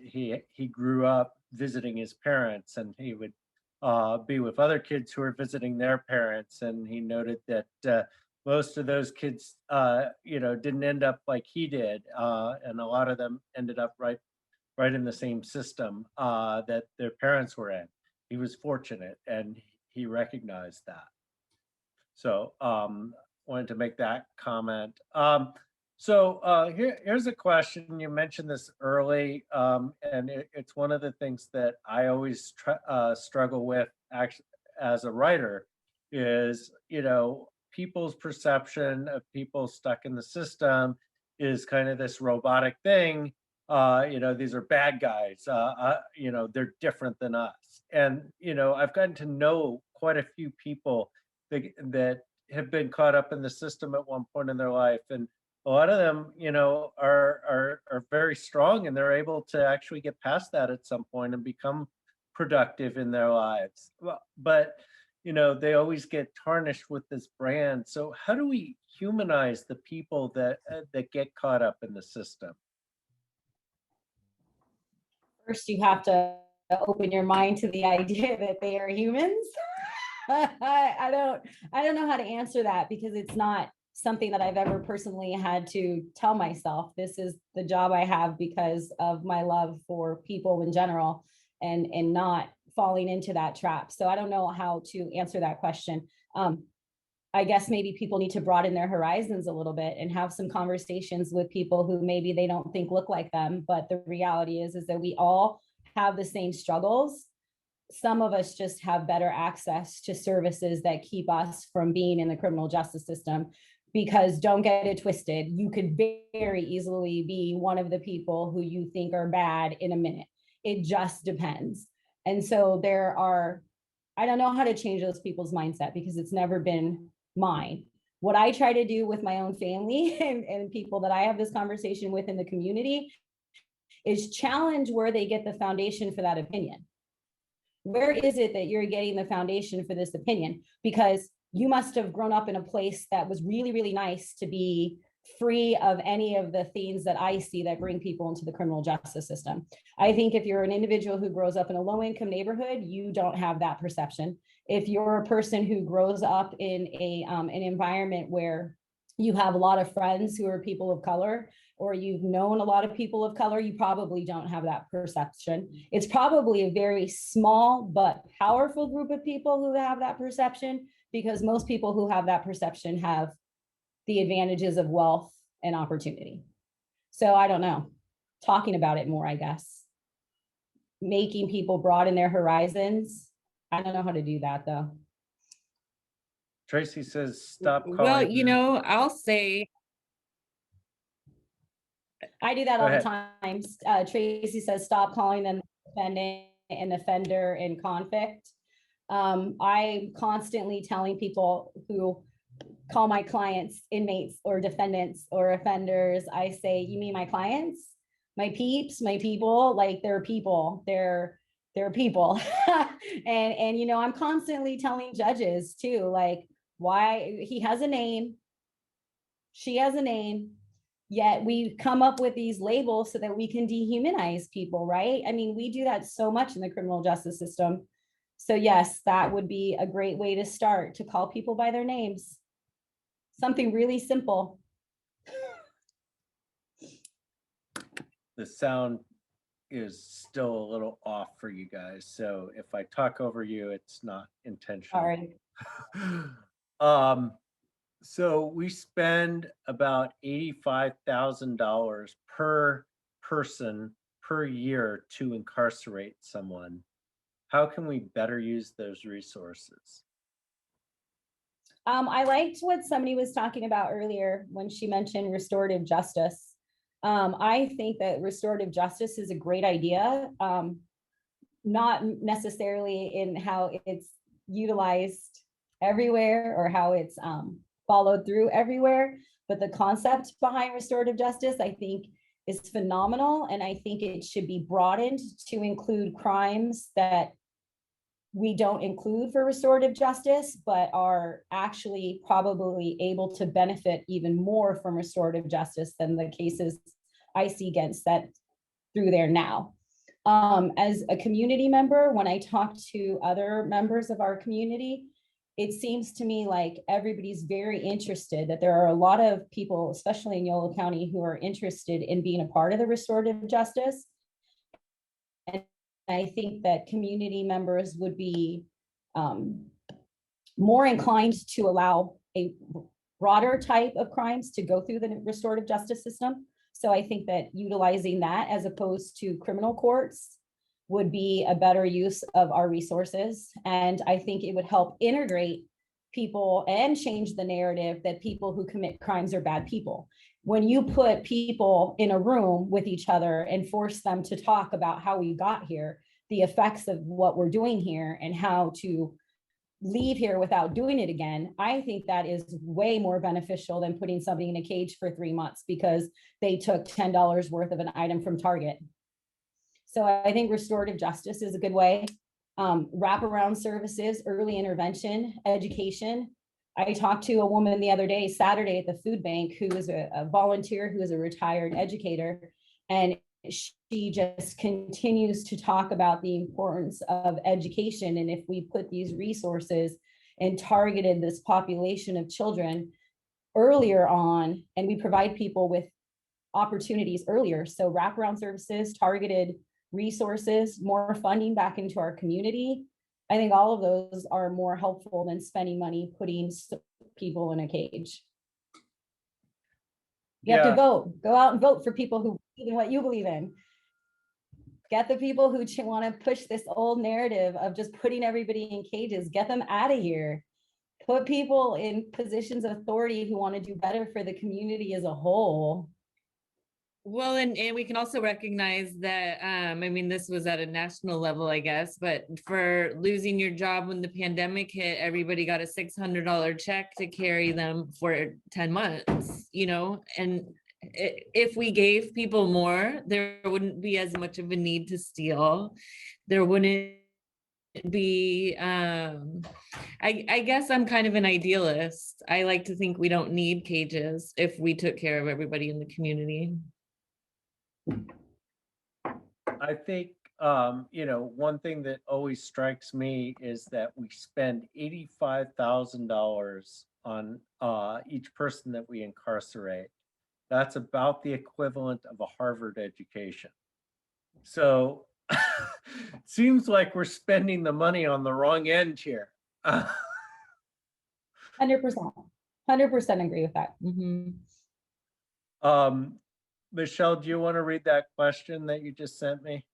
He grew up visiting his parents, and he would be with other kids who were visiting their parents, and he noted that most of those kids, you know, didn't end up like he did, and a lot of them ended up right in the same system that their parents were in. He was fortunate, and he recognized that. So wanted to make that comment. Here's a question. You mentioned this early, and it's one of the things that I always struggle with actually as a writer is, you know, people's perception of people stuck in the system is kind of this robotic thing. You know, these are bad guys. You know, they're different than us. And, you know, I've gotten to know quite a few people that have been caught up in the system at one point in their life. And a lot of them, you know, are very strong, and they're able to actually get past that at some point and become productive in their lives. But, you know, they always get tarnished with this brand. So how do we humanize the people that get caught up in the system? First, you have to open your mind to the idea that they are humans. I don't know how to answer that, because it's not something that I've ever personally had to tell myself. This is the job I have because of my love for people in general, and not falling into that trap. So I don't know how to answer that question. I guess maybe people need to broaden their horizons a little bit and have some conversations with people who maybe they don't think look like them. But the reality is that we all have the same struggles. Some of us just have better access to services that keep us from being in the criminal justice system. Because don't get it twisted, you could very easily be one of the people who you think are bad in a minute. It just depends. And so I don't know how to change those people's mindset, because it's never been mine. What I try to do with my own family and people that I have this conversation with in the community is challenge where they get the foundation for that opinion. Where is it that you're getting the foundation for this opinion? Because you must have grown up in a place that was really, really nice to be free of any of the things that I see that bring people into the criminal justice system. I think if you're an individual who grows up in a low-income neighborhood, you don't have that perception. If you're a person who grows up in an environment where you have a lot of friends who are people of color, or you've known a lot of people of color, you probably don't have that perception. It's probably a very small but powerful group of people who have that perception, because most people who have that perception have the advantages of wealth and opportunity. So I don't know, talking about it more, I guess. Making people broaden their horizons. I don't know how to do that though. Tracy says, stop calling. Well, you know, I'll say. I do that all the time. Tracy says, stop calling them defendant and offender in conflict. I'm constantly telling people who call my clients inmates or defendants or offenders, I say, you mean my clients, my peeps, my people? Like, they're people, they're people. and you know, I'm constantly telling judges too, like, why he has a name, she has a name, yet we come up with these labels so that we can dehumanize people, right? I mean, we do that so much in the criminal justice system. So yes, that would be a great way to start, to call people by their names. Something really simple. The sound is still a little off for you guys. So if I talk over you, it's not intentional. Sorry. So we spend about $85,000 per person per year to incarcerate someone. How can we better use those resources? I liked what somebody was talking about earlier when she mentioned restorative justice. I think that restorative justice is a great idea, not necessarily in how it's utilized everywhere or how it's followed through everywhere, but the concept behind restorative justice, I think, is phenomenal. And I think it should be broadened to include crimes that we don't include for restorative justice, but are actually probably able to benefit even more from restorative justice than the cases I see get set through there now. As a community member, when I talk to other members of our community, it seems to me like everybody's very interested, that there are a lot of people, especially in Yolo County, who are interested in being a part of the restorative justice. And I think that community members would be more inclined to allow a broader type of crimes to go through the restorative justice system. So I think that utilizing that as opposed to criminal courts would be a better use of our resources. And I think it would help integrate people and change the narrative that people who commit crimes are bad people. When you put people in a room with each other and force them to talk about how we got here, the effects of what we're doing here, and how to leave here without doing it again, I think that is way more beneficial than putting somebody in a cage for 3 months because they took $10 worth of an item from Target. So I think restorative justice is a good way. Wraparound services, early intervention, education. I talked to a woman the other day, Saturday, at the food bank, who is a volunteer, who is a retired educator. And she just continues to talk about the importance of education. And if we put these resources and targeted this population of children earlier on, and we provide people with opportunities earlier, so wraparound services, targeted resources, more funding back into our community, I think all of those are more helpful than spending money putting people in a cage. You have to vote. Go out and vote for people who believe in what you believe in. Get the people who want to push this old narrative of just putting everybody in cages, get them out of here. Put people in positions of authority who want to do better for the community as a whole. Well, and we can also recognize that, I mean, this was at a national level, I guess, but for losing your job when the pandemic hit, everybody got a $600 check to carry them for 10 months, you know, and if we gave people more, there wouldn't be as much of a need to steal. There wouldn't be, I guess I'm kind of an idealist. I like to think we don't need cages if we took care of everybody in the community. I think, you know, one thing that always strikes me is that we spend $85,000 on each person that we incarcerate. That's about the equivalent of a Harvard education. So it seems like we're spending the money on the wrong end here. 100%. 100% agree with that. Mm-hmm. Michelle, do you want to read that question that you just sent me?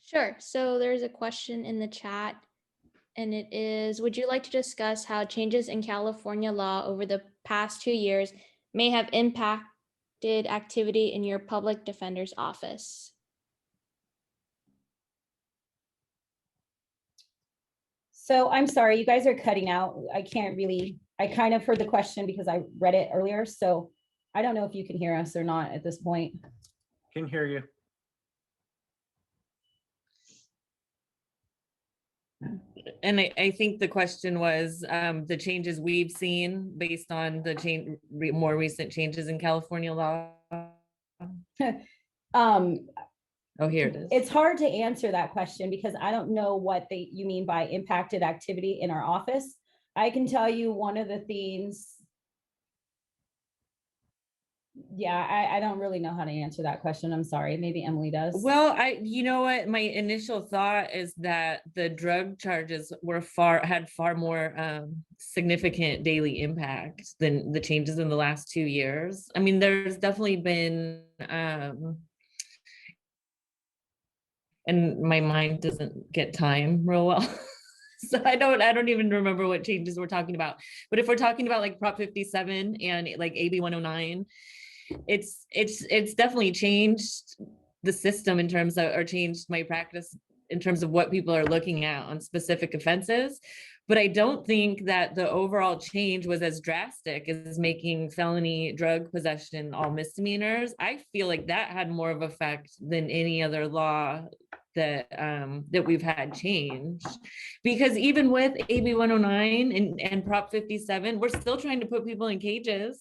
Sure. So there's a question in the chat, and it is, would you like to discuss how changes in California law over the past 2 years may have impacted activity in your public defender's office? So I'm sorry, you guys are cutting out. I kind of heard the question because I read it earlier. So I don't know if you can hear us or not at this point. Can hear you. And I think the question was the changes we've seen based on the more recent changes in California law. Oh, here it is. It's hard to answer that question because I don't know what you mean by impacted activity in our office. I can tell you one of the things. Yeah, I don't really know how to answer that question. I'm sorry. Maybe Emily does. Well, you know what? My initial thought is that the drug charges had far more significant daily impact than the changes in the last 2 years. I mean, there's definitely been, and my mind doesn't get time real well. So I don't even remember what changes we're talking about. But if we're talking about like Prop 57 and like AB 109, it's definitely changed the system in terms of, or changed my practice in terms of what people are looking at on specific offenses. But I don't think that the overall change was as drastic as making felony drug possession all misdemeanors. I feel like that had more of effect than any other law that we've had changed, because even with AB 109 and Prop 57, we're still trying to put people in cages.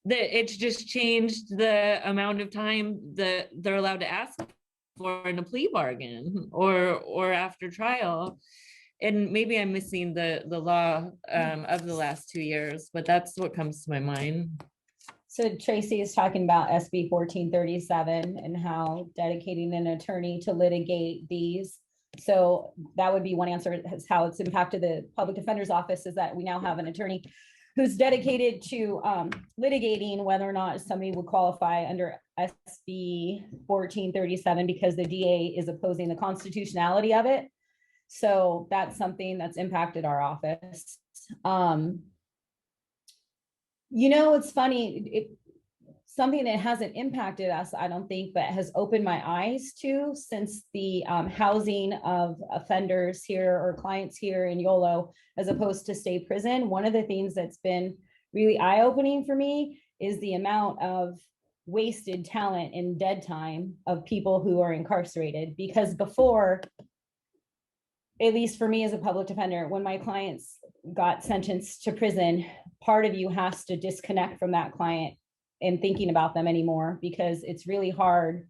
That it's just changed the amount of time that they're allowed to ask for in a plea bargain or after trial. And maybe I'm missing the law of the last 2 years, but that's what comes to my mind. So Tracy is talking about SB 1437 and how dedicating an attorney to litigate these. So that would be one answer, is how it's impacted the public defender's office, is that we now have an attorney who's dedicated to litigating whether or not somebody would qualify under SB 1437, because the DA is opposing the constitutionality of it. So that's something that's impacted our office. You know, it's funny, something that hasn't impacted us, I don't think, but has opened my eyes to, since the housing of offenders here or clients here in Yolo, as opposed to state prison. One of the things that's been really eye-opening for me is the amount of wasted talent and dead time of people who are incarcerated. Because before, at least for me as a public defender, when my clients got sentenced to prison, part of you has to disconnect from that client and thinking about them anymore, because it's really hard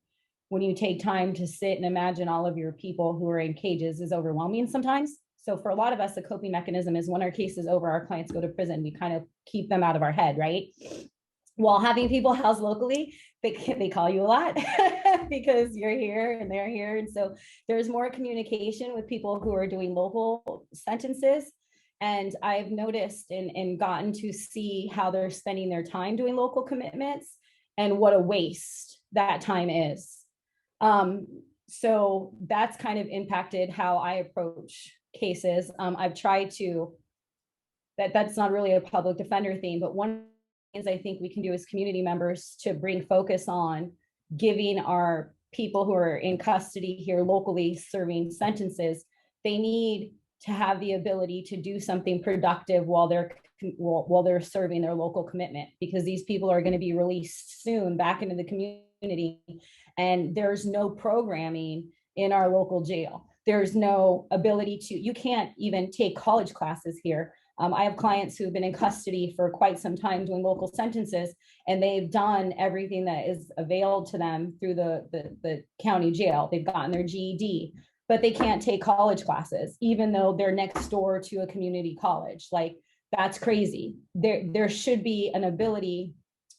when you take time to sit and imagine all of your people who are in cages is overwhelming sometimes. So for a lot of us, the coping mechanism is when our case is over, our clients go to prison, we kind of keep them out of our head, right? While having people housed locally, they call you a lot because you're here and they're here. And so there's more communication with people who are doing local sentences. And I've noticed and gotten to see how they're spending their time doing local commitments and what a waste that time is. So that's kind of impacted how I approach cases. I've tried to, that's not really a public defender theme, but one things I think we can do as community members to bring focus on giving our people who are in custody here locally serving sentences, they need to have the ability to do something productive while they're serving their local commitment, because these people are going to be released soon back into the community, and there's no programming in our local jail. There's no ability to, you can't even take college classes here. I have clients who've been in custody for quite some time doing local sentences, and they've done everything that is availed to them through the county jail. They've gotten their GED, but they can't take college classes, even though they're next door to a community college. Like, that's crazy. There should be an ability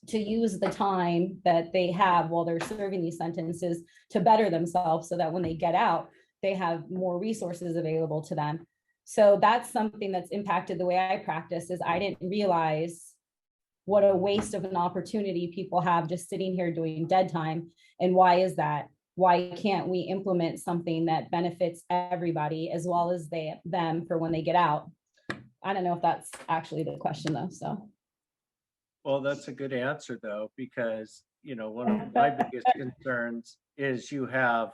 to use the time that they have while they're serving these sentences to better themselves, so that when they get out, they have more resources available to them. So that's something that's impacted the way I practice, is I didn't realize what a waste of an opportunity people have just sitting here doing dead time. And why is that? Why can't we implement something that benefits everybody as well as them for when they get out? I don't know if that's actually the question though, so. Well, that's a good answer though, because, you know, one of my biggest concerns is you have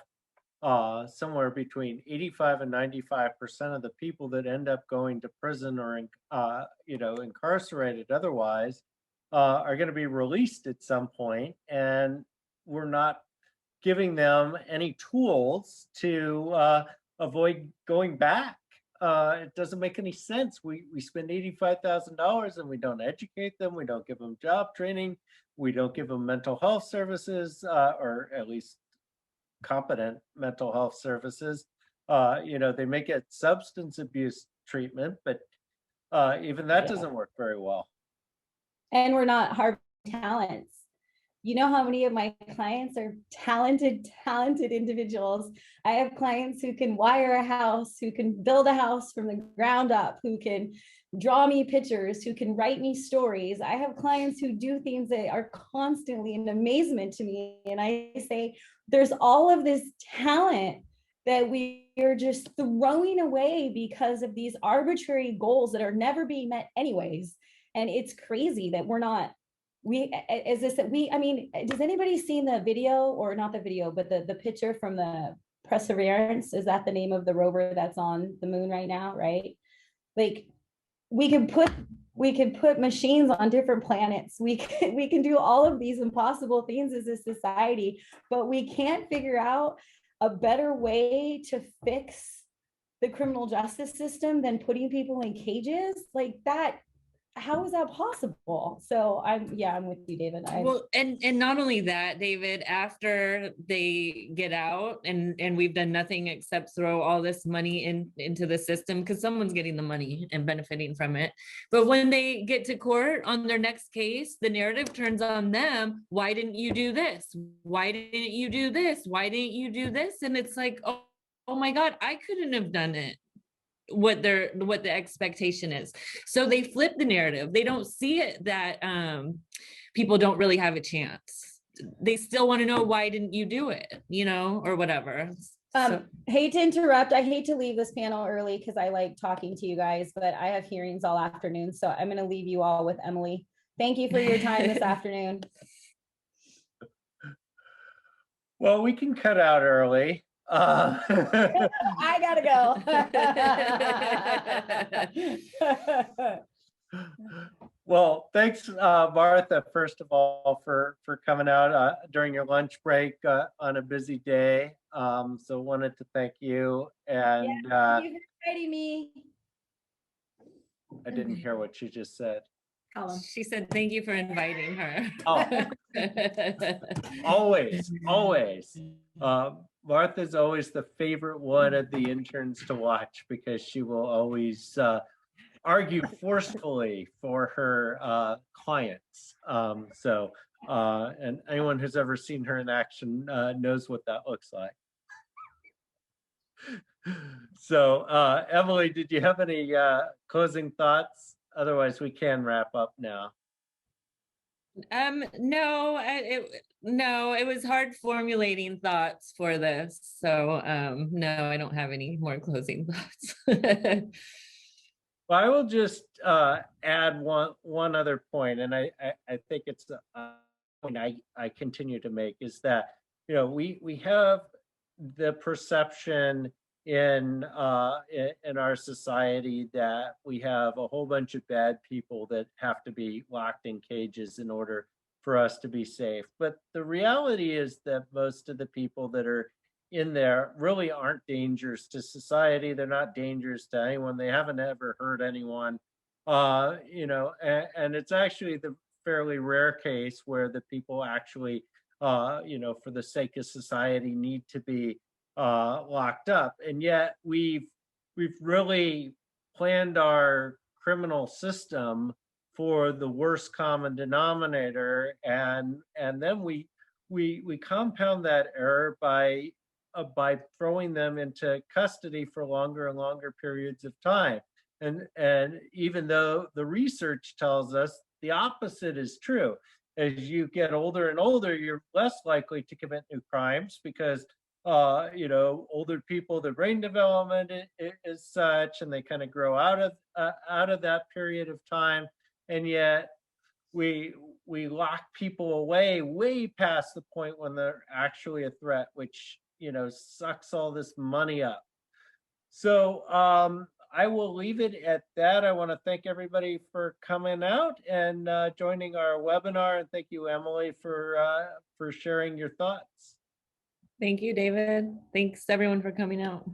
somewhere between 85 and 95% of the people that end up going to prison or, you know, incarcerated otherwise are going to be released at some point, and we're not giving them any tools to avoid going back. It doesn't make any sense. We spend $85,000 and we don't educate them. We don't give them job training. We don't give them mental health services, or at least competent mental health services. You know, they may get substance abuse treatment, but even that doesn't work very well. And we're not harvesting talents. You know how many of my clients are talented individuals. I have clients who can wire a house, who can build a house from the ground up, who can draw me pictures, who can write me stories. I have clients who do things that are constantly an amazement to me. And I say, there's all of this talent that we are just throwing away because of these arbitrary goals that are never being met anyways. And it's crazy that we're not is this, I mean, does anybody seen the video, or not the video, but the picture from the Perseverance? Is that the name of the rover that's on the moon right now, right? Like, we can put machines on different planets. We can do all of these impossible things as a society, but we can't figure out a better way to fix the criminal justice system than putting people in cages like that. How is that possible? So I'm with you, David. Well, and not only that, David, after they get out and we've done nothing except throw all this money into the system, because someone's getting the money and benefiting from it. But when they get to court on their next case, the narrative turns on them. Why didn't you do this? Why didn't you do this? Why didn't you do this? And it's like, oh my God, I couldn't have done it. What the expectation is. So they flip the narrative. They don't see it that people don't really have a chance. They still want to know, why didn't you do it, or whatever. Hate to interrupt. I hate to leave this panel early because I like talking to you guys, but I have hearings all afternoon. So I'm going to leave you all with Emily. Thank you for your time this afternoon. Well, we can cut out early. I gotta go. Well, thanks, Martha, first of all, for coming out during your lunch break on a busy day. So wanted to thank you. And thank you for inviting me. I didn't hear what she just said. She said, thank you for inviting her. Oh. Always. Martha's always the favorite one of the interns to watch, because she will always argue forcefully for her clients. And anyone who's ever seen her in action knows what that looks like. So, Emily, did you have any closing thoughts? Otherwise, we can wrap up now. No, it was hard formulating thoughts for this. So no, I don't have any more closing thoughts. Well, I will just add one other point, and I think it's a point I continue to make, is that we have the perception in our society that we have a whole bunch of bad people that have to be locked in cages in order for us to be safe. But the reality is that most of the people that are in there really aren't dangerous to society. They're not dangerous to anyone. They haven't ever hurt anyone. And it's actually the fairly rare case where the people actually, for the sake of society, need to be locked up. And yet we've really planned our criminal system for the worst common denominator, and then we compound that error by throwing them into custody for longer and longer periods of time. And even though the research tells us the opposite is true, as you get older and older, you're less likely to commit new crimes, because older people, their brain development is such, and they kind of grow out of that period of time. And yet we lock people away way past the point when they're actually a threat, which sucks all this money up. So I will leave it at that. I want to thank everybody for coming out and joining our webinar, and thank you, Emily, for sharing your thoughts. Thank you, David. Thanks everyone for coming out.